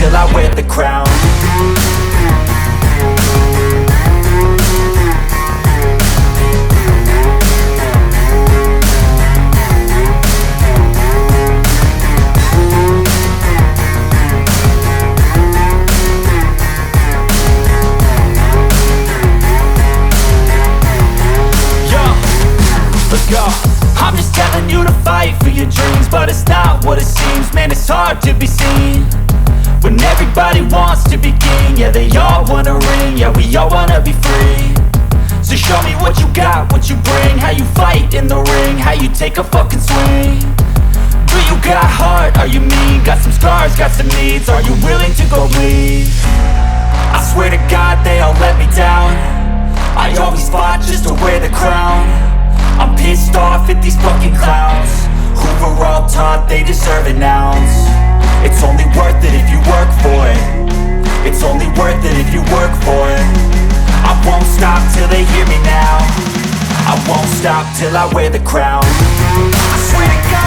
till I wear the crown. I'm just telling you to fight for your dreams, but it's not what it seems. Man, it's hard to be seen when everybody wants to be king. Yeah, they all wanna ring, yeah, we all wanna be free. So show me what you got, what you bring, how you fight in the ring, how you take a fucking swing. Do you got heart, are you mean? Got some scars, got some needs, are you willing to go bleed? I swear to God they all let me down. I always fought just to wear the crown. I'm pissed off at these fucking clowns who were all taught they deserve an ounce. It's only worth it if you work for it. It's only worth it if you work for it. I won't stop till they hear me now. I won't stop till I wear the crown. I swear to God